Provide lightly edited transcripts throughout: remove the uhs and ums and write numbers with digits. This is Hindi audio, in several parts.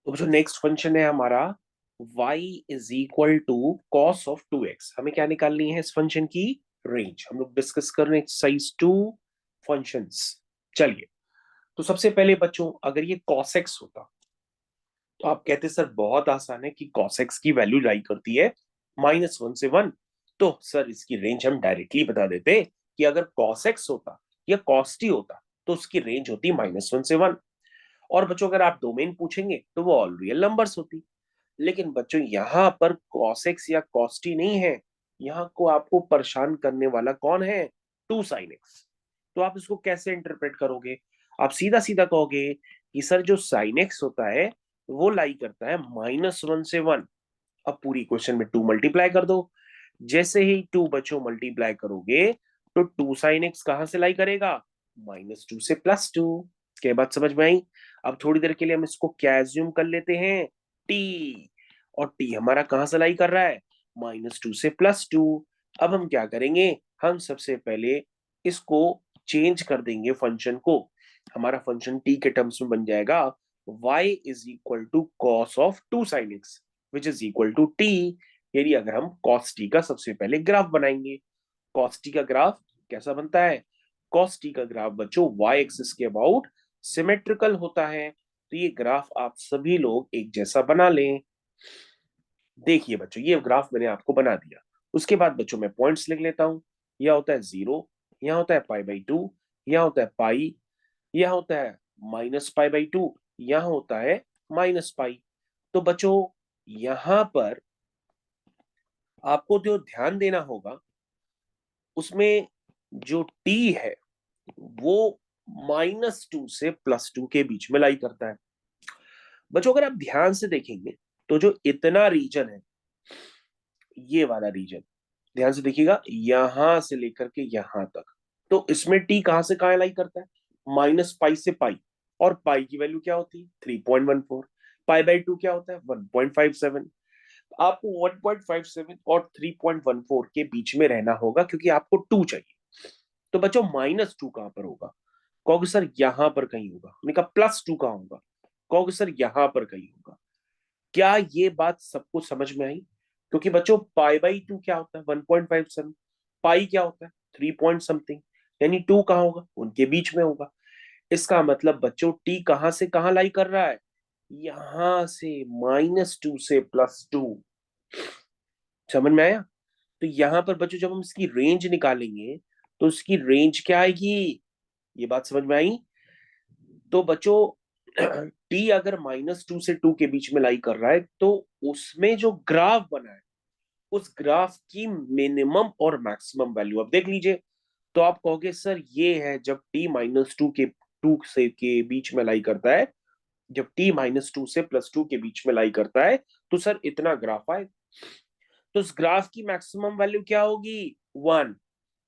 तो जो नेक्स्ट फंक्शन है हमारा y is equal to cos of 2x। हमें क्या निकालनी है इस फंक्शन की रेंज। हम लोग डिस्कस कर रहे हैं एक्सरसाइज 2 फंक्शंस। चलिए, तो सबसे पहले बच्चों अगर ये cos x होता तो आप कहते सर बहुत आसान है कि cos x की वैल्यू लाई करती है -1 से 1। तो सर इसकी रेंज हम डायरेक्टली बता देते कि अगर cos x होता या cos t होता तो उसकी रेंज होती -1 से 1। और बच्चों अगर आप डोमेन पूछेंगे तो वो ऑल रियल नंबर्स होती। लेकिन बच्चों यहाँ पर cos x या cos t नहीं है, यहाँ को आपको परेशान करने वाला कौन है, 2 sin x। तो आप इसको कैसे इंटरप्रेट करोगे? आप सीधा सीधा कहोगे कि सर जो sin x होता है वो लाई करता है -1 से 1। अब पूरी क्वेश्चन में 2 मल्टीप्लाई कर दो। जैसे ही 2 बच्चों मल्टीप्लाई करोगे तो 2 sin x कहां से लाई करेगा, -2 से +2। क्या बात समझ में आई? अब थोड़ी देर के लिए हम इसको क्या एज्यूम कर लेते हैं, t। और t हमारा कहां से लाई कर रहा है, -2 से +2। अब हम क्या करेंगे, हम सबसे पहले इसको चेंज कर देंगे फंक्शन को। हमारा फंक्शन t के टर्म्स में बन जाएगा y is equal to cos of 2 sin x which is equal to t। यानी अगर हम cos t का सबसे पहले ग्राफ बनाएंगे, cos t का ग्राफ कैसा बनता है, cos t का ग्राफ बच्चों y एक्सिस के अबाउट सिमेट्रिकल होता है। तो ये ग्राफ आप सभी लोग एक जैसा बना लें। देखिए बच्चों ये ग्राफ मैंने आपको बना दिया। उसके बाद बच्चों मैं पॉइंट्स लिख लेता हूं। यह होता है 0, यहाँ होता है π/2, यहाँ होता है पाई, यहाँ होता है -π/2, यहाँ होता है -पाई। तो बच्चों यहां पर आपको जो ध्यान देना होगा उसमें जो t है वो -2 से +2 के बीच में लाई करता है। बच्चों अगर आप ध्यान से देखेंगे तो जो इतना रीजन है, ये वाला रीजन ध्यान से देखिएगा, यहां से लेकर के यहां तक, तो इसमें टी कहां से कहां लाई करता है, -पाई से पाई। और पाई की वैल्यू क्या होती है, 3.14। π/2 क्या होता है, 1.57। आपको 1.57 और 3.14 के बीच में रहना होगा क्योंकि आपको 2 चाहिए। तो बच्चों -2 कहां पर होगा, कहोगे सर यहां पर कहीं होगा। हमने कहा +2 कहां होगा, कहोगे सर यहां पर कहीं होगा। क्या ये बात सबको समझ में आई? क्योंकि बच्चों π/2 क्या होता है, 1.57। पाई क्या होता है, 3 पॉइंट समथिंग। यानी 2 कहां होगा, उनके बीच में होगा। इसका मतलब बच्चों टी कहां से कहां लाई कर रहा है, यहां से -2 से +2। समझ में आया? तो यहां पर बच्चों जब हम इसकी रेंज निकालेंगे तो इसकी रेंज क्या आएगी, ये बात समझ में आई? तो बच्चों टी अगर -2 से 2 के बीच में लाई कर रहा है तो उसमें जो ग्राफ बना है उस ग्राफ की मिनिमम और मैक्सिमम वैल्यू अब देख लीजिए। तो आप कहोगे सर ये है जब टू से के बीच में लाई करता है, जब -2 से +2 के बीच में लाई करता है तो सर इतना ग्राफ आए। तो उस ग्राफ की मैक्सिमम वैल्यू क्या होगी, 1।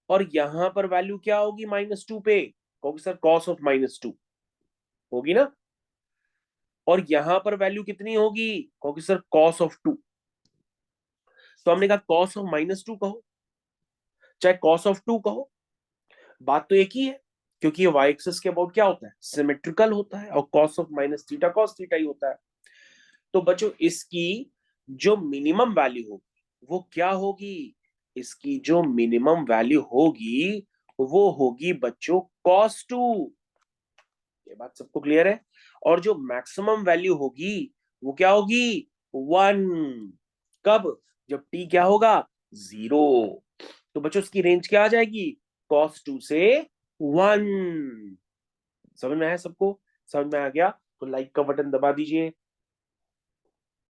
और यहां पर वैल्यू क्या होगी -2 पे, कहोगे सर कॉस ऑफ -2 होगी ना। और यहां पर वैल्यू कितनी होगी, कहोगे सर कॉस ऑफ 2। तो हमने कहा कॉस ऑफ -2 कहो चाहे कॉस ऑफ 2 कहो, बात तो एक ही है। क्योंकि ये वाई एक्सिस के अबाउट क्या होता है, सिमेट्रिकल होता है, और cos of -theta cos theta ही होता है। तो बच्चों इसकी जो मिनिमम वैल्यू होगी वो क्या होगी, इसकी जो मिनिमम वैल्यू होगी वो होगी बच्चों cos 2। ये बात सबको क्लियर है? और जो मैक्सिमम वैल्यू होगी वो क्या होगी, 1। कब, जब t क्या होगा, 0। तो बच्चों इसकी रेंज क्या आ जाएगी, cos 2 से 1। समझ में आया सबको? समझ में आ गया तो लाइक का बटन दबा दीजिए।